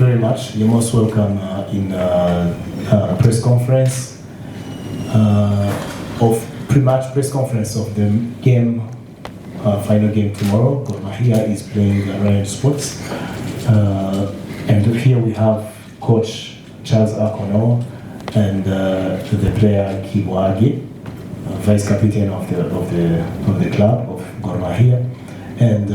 very much. You're most welcome in press conference of pre-match press conference of the game, final game tomorrow. Mahia is playing Rayon Sports, and here we have Coach Charles Akono and the player Kibuagi, vice captain of the club of Gor Mahia, and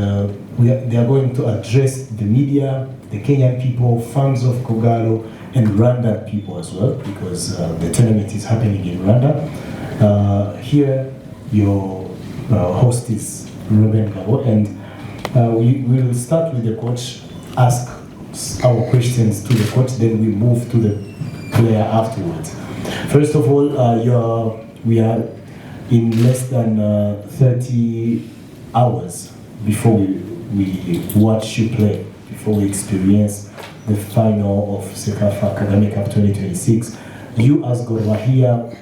they are going to address the media, the Kenyan people, fans of Kogalo, and Rwandan people as well, because the tournament is happening in Rwanda. Here, your host is Ruben Gabo, and we will start with the coach, ask our questions to the coach, then we move to the player afterwards. First of all, we are in less than 30 hours before we watch you play, before we experience the final of Cecafa Kagame Cup 2026. You as Gor Mahia,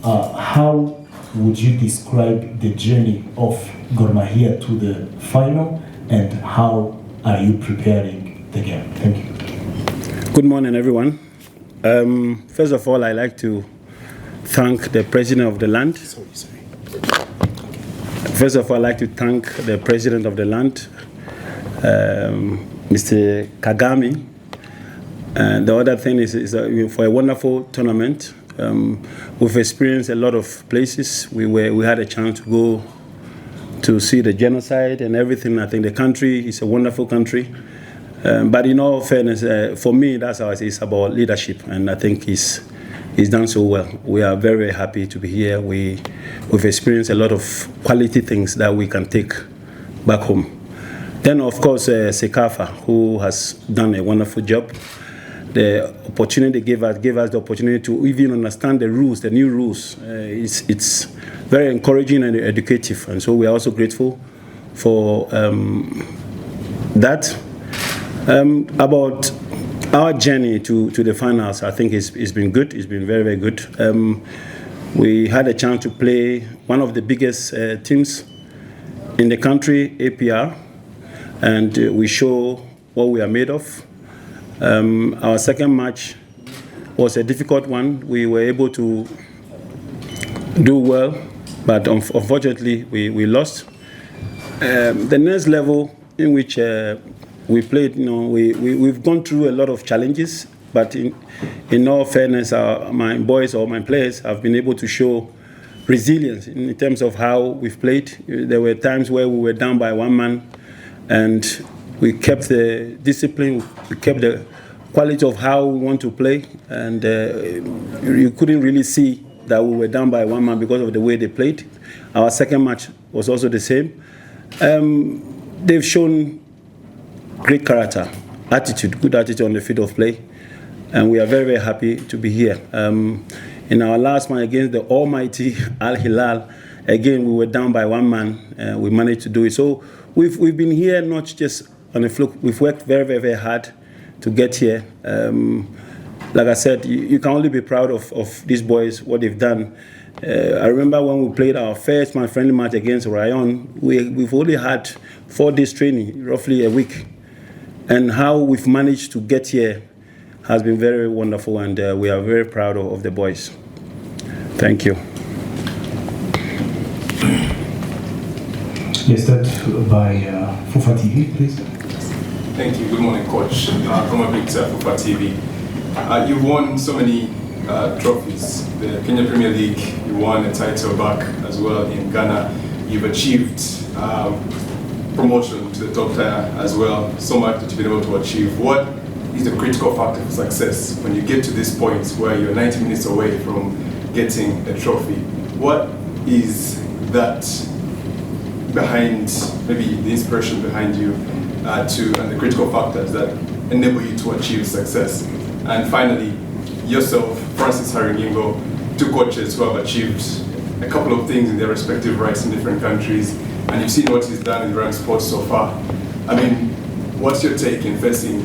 how would you describe the journey of Gor Mahia to the final, and how are you preparing the game? Thank you. Good morning, everyone. First of all, I'd like to thank the President of the land. First of all, I'd like to thank the President of the land, Mr. Kagame. And the other thing is for a wonderful tournament. We've experienced a lot of places. We had a chance to go to see the genocide and everything. I think the country is a wonderful country. But in all fairness, for me, that's how it's about leadership, and I think he's done so well. We are very, very happy to be here. We've experienced a lot of quality things that we can take back home. Then, of course, Cecafa, who has done a wonderful job. The opportunity gave us the opportunity to even understand the rules, the new rules. It's very encouraging and educative, and so we are also grateful for that. About our journey to the finals, I think it's been good. It's been very, very good. We had a chance to play one of the biggest teams in the country, APR, and we show what we are made of. Our second match was a difficult one. We were able to do well, but unfortunately we lost. The next level in which we played, we've gone through a lot of challenges, but in all fairness, my boys or my players have been able to show resilience in terms of how we've played. There were times where we were down by one man, and we kept the discipline, we kept the quality of how we want to play, and you couldn't really see that we were down by one man because of the way they played. Our second match was also the same. They've shown great character, attitude, good attitude on the field of play, and we are very, very happy to be here. In our last match against the almighty Al Hilal, again we were down by one man, we managed to do it. So we've been here not just on a fluke. We've worked very, very, very hard to get here. Like I said, you can only be proud of these boys, what they've done. I remember when we played our first friendly match against Rayon, we've only had 4 days training, roughly a week. And how we've managed to get here has been very, very wonderful, and we are very proud of the boys. Thank you. Yes, start by Fufa TV, please. Thank you. Good morning, Coach. From a big Fufa TV. You've won so many trophies. The Kenya Premier League, you won a title back as well in Ghana. You've achieved promotion to the top tier as well. So much that you've been able to achieve. What is the critical factor for success when you get to this point where you're 90 minutes away from getting a trophy? What is that behind, maybe the inspiration behind you and the critical factors that enable you to achieve success? And finally, yourself, Francis Haringingo, 2 coaches who have achieved a couple of things in their respective rights in different countries, and you've seen what he's done in Rayon Sports so far. I mean, what's your take in facing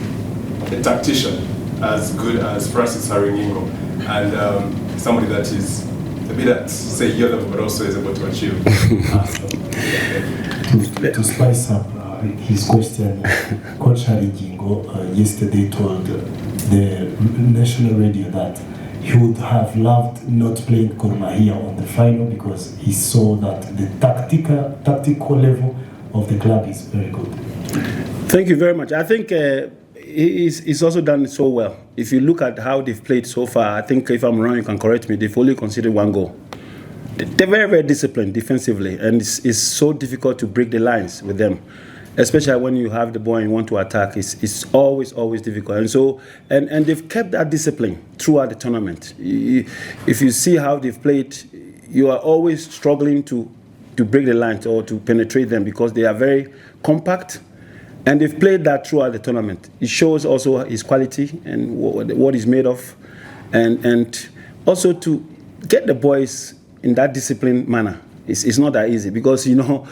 a tactician as good as Francis Haringingo and somebody that is a bit at, say, your level, but also is able to achieve? To spice up his question. Coach Harigingo yesterday told the national radio that he would have loved not playing Mahia on the final because he saw that the tactical level of the club is very good. Thank you very much. I think he's also done so well. If you look at how they've played so far, I think if I'm wrong, you can correct me, they've only conceded 1 goal. They're very, very disciplined defensively, and it's so difficult to break the lines with them, especially when you have the ball and you want to attack. It's always difficult, and so and they've kept that discipline throughout the tournament. If you see how they've played, you are always struggling to break the lines or to penetrate them because they are very compact, and they've played that throughout the tournament. It shows also his quality and what he's made of, and also to get the boys in that disciplined manner. It's not that easy because, you know,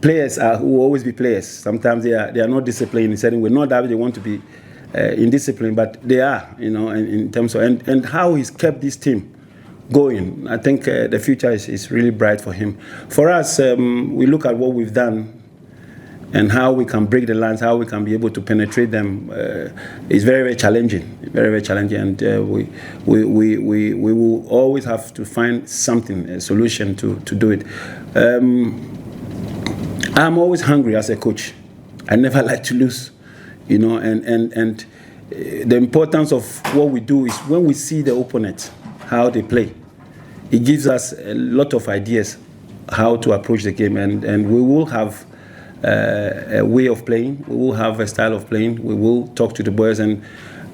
players will always be players. Sometimes they are not disciplined in certain way. Not that they want to be in discipline, but they are, you know, in terms of, and how he's kept this team going. I think the future is really bright for him. For us, we look at what we've done and how we can break the lines, how we can be able to penetrate them. Is very, very challenging, and we will always have to find something, a solution to do it. I'm always hungry as a coach. I never like to lose, you know, and the importance of what we do is when we see the opponent, how they play, it gives us a lot of ideas how to approach the game, and we will have a way of playing, we will have a style of playing, we will talk to the boys, and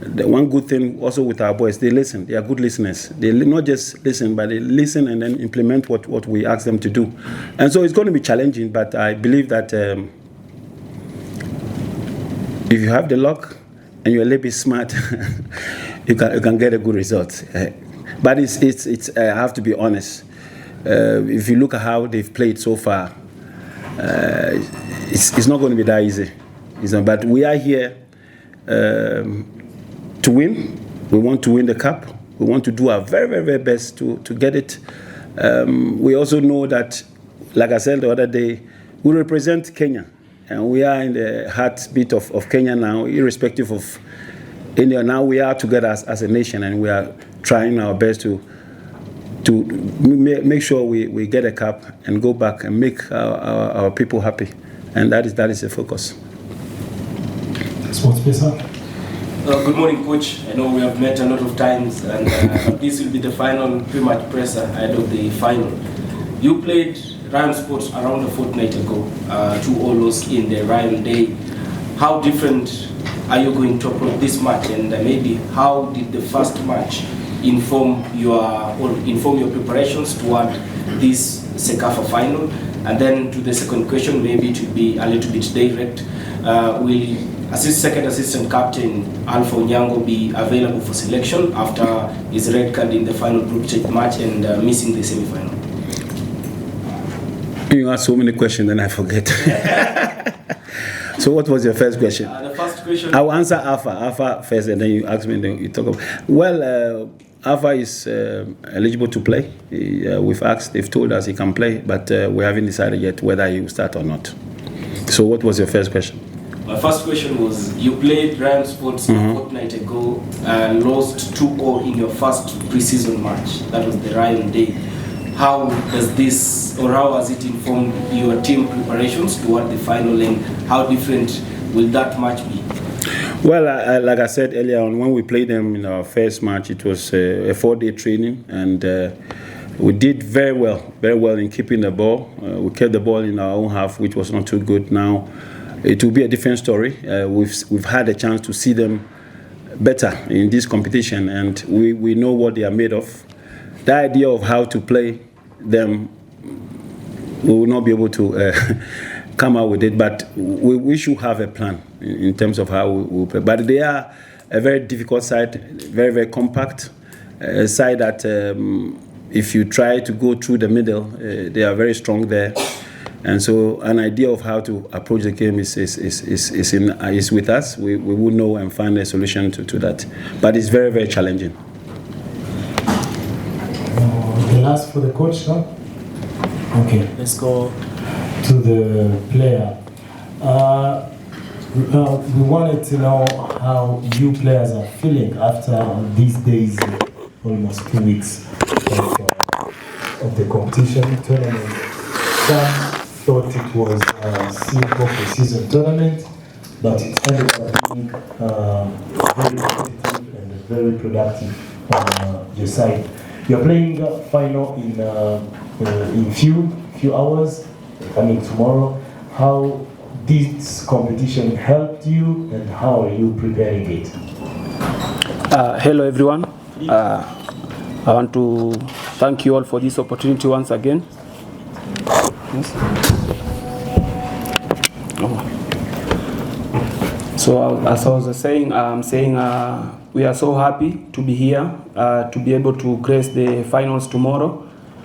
the one good thing also with our boys, they listen, they are good listeners. They not just listen, but they listen and then implement what we ask them to do. And so it's going to be challenging, but I believe that if you have the luck and you're a little bit smart, you can get a good result. But it's I have to be honest. If you look at how they've played so far, it's not going to be that easy. But we are here to win. We want to win the cup. We want to do our very, very, very best to get it. We also know that, like I said the other day, we represent Kenya. And we are in the heartbeat of Kenya now, irrespective of India. Now we are together as a nation, and we are trying our best to make sure we get a cup and go back and make our people happy. And that is the focus. Sports Pesa. Good morning, Coach. I know we have met a lot of times, and this will be the final pre-match presser ahead of the final. You played Rayon Sports around a fortnight ago, 2-0 in the Rayon day. How different are you going to approach this match, and maybe how did the first match inform your preparations toward this Cecafa final? And then to the second question, maybe to be a little bit direct, will second assistant captain Alpha Onyango be available for selection after his red card in the final group stage match and missing the semi-final? You ask so many questions and I forget. So what was your first question? The first question... I will answer Alpha first, and then you ask me and then you talk about... Well, Alpha is eligible to play. We've asked, they've told us he can play, but we haven't decided yet whether he will start or not. So what was your first question? My first question was, you played Rayon Sports a fortnight ago and lost 2-0 in your first pre-season match. That was the Rayon day. How does this, or how has it informed your team preparations toward the final, and how different will that match be? Well, like I said earlier on, when we played them in our first match, it was a 4-day training, and we did very well in keeping the ball. We kept the ball in our own half, which was not too good. Now, it will be a different story. We've had a chance to see them better in this competition, and we know what they are made of. The idea of how to play them, we will not be able to come out with it, but we should have a plan in terms of how we play. But they are a very difficult side, very, very compact, a side that if you try to go through the middle, they are very strong there. And so an idea of how to approach the game is with us. We will know and find a solution to that. But it's very, very challenging. The last for the coach now? Okay. Let's go to the player. We wanted to know how you players are feeling after these days, almost 2 weeks of the competition tournament. Some thought it was a simple pre-season tournament, but it ended up being very competitive and very productive on your side. You're playing final in few hours, coming tomorrow. How this competition helped you and how are you preparing it? Hello everyone. I want to thank you all for this opportunity once again. Yes. So as I was saying, we are so happy to be here, to be able to grace the finals tomorrow.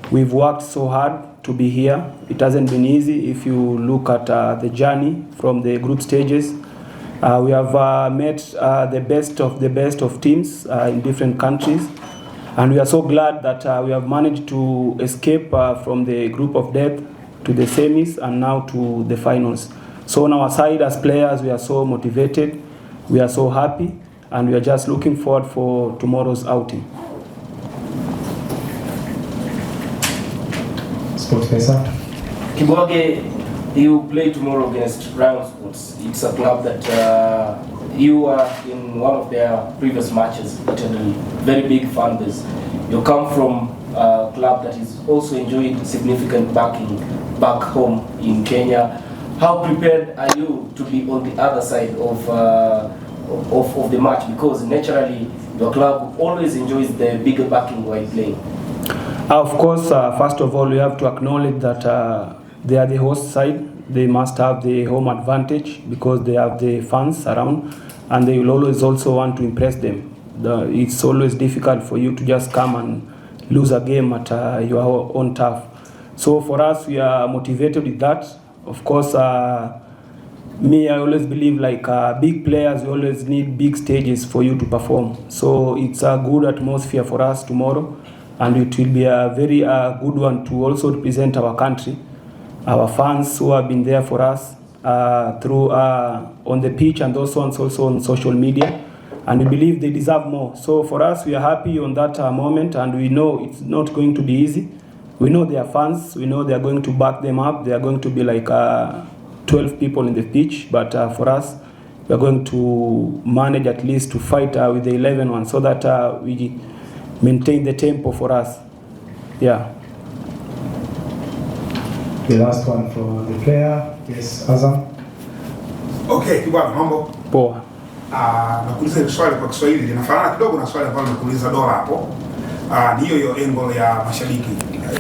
We've worked so hard to be here. It hasn't been easy if you look at the journey from the group stages. We have met the best of teams in different countries, and we are so glad that we have managed to escape from the group of death to the semis and now to the finals. So on our side as players, we are so motivated, we are so happy, and we are just looking forward for tomorrow's outing. Kibwage, you play tomorrow against Rayon Sports. It's a club that you are in one of their previous matches. It had a very big fan base. You come from a club that is also enjoying significant backing back home in Kenya. How prepared are you to be on the other side of the match? Because naturally, your club always enjoys the bigger backing while playing. Of course, first of all, we have to acknowledge that they are the host side. They must have the home advantage because they have the fans around, and they will always also want to impress them. It's always difficult for you to just come and lose a game at your own turf. So for us, we are motivated with that. Of course, I always believe like big players, we always need big stages for you to perform. So it's a good atmosphere for us tomorrow, and it will be a very good one to also represent our country, our fans who have been there for us through on the pitch and those ones also on social media, and we believe they deserve more. So for us, we are happy on that moment, and we know it's not going to be easy. We know they are fans, we know they are going to back them up. They are going to be like 12 people in the pitch, but for us, we are going to manage at least to fight with the 11 ones so that we maintain the tempo for us. Yeah. The last one for the player, yes, Azam. Okay, Kibwana, mambo. Poa. Nakuuliza swali kwa Kiswahili linafanana kidogo na swali ambalo nakuuliza Dora hapo. Ni hiyo angle ya mashabiki.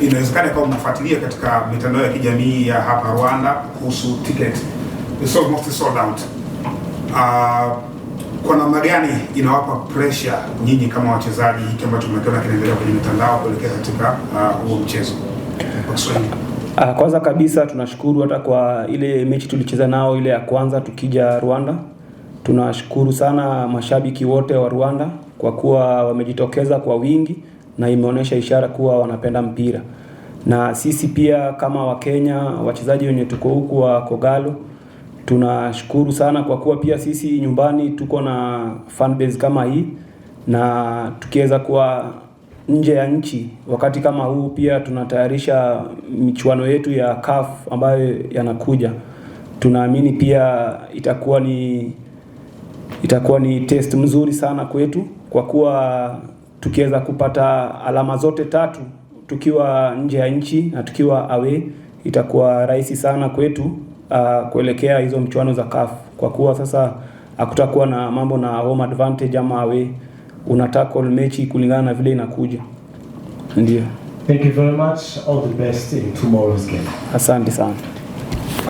Inawezekana kama mnafuatilia katika mitandao ya kijamii ya hapa Rwanda kuhusu ticket. It's almost sold out. Kwa namna gani inawapa pressure nyinyi kama wachezaji hiki ambacho mnakiona kinaendelea kwenye mitandao kuelekea katika huo mchezo kwa Kiswahili? Kwanza kabisa tunashukuru hata kwa ile mechi tulicheza nao ile ya kwanza tukija Rwanda. Tunashukuru sana mashabiki wote wa Rwanda kwa kuwa wamejitokeza kwa wingi na imeonyesha ishara kuwa wanapenda mpira. Na sisi pia kama Wakenya, wachezaji wenye tuko huku wa Kogalo, tunashukuru sana kwa kuwa pia sisi nyumbani tuko na fan base kama hii, na tukiweza kuwa nje ya nchi wakati kama huu pia tunatayarisha michuano yetu ya CAF ambayo yanakuja. Tunaamini pia itakuwa ni test mzuri sana kwetu kwa kuwa tukiweza kupata alama zote tatu tukiwa nje ya nchi na tukiwa away, itakuwa rahisi sana kwetu kuelekea hizo mchuano za CAF kwa kuwa sasa hakutakuwa na mambo na home advantage ama away. Unatackle mechi kulingana na vile inakuja. Ndio. Thank you very much. All the best in tomorrow's game. Asante sana.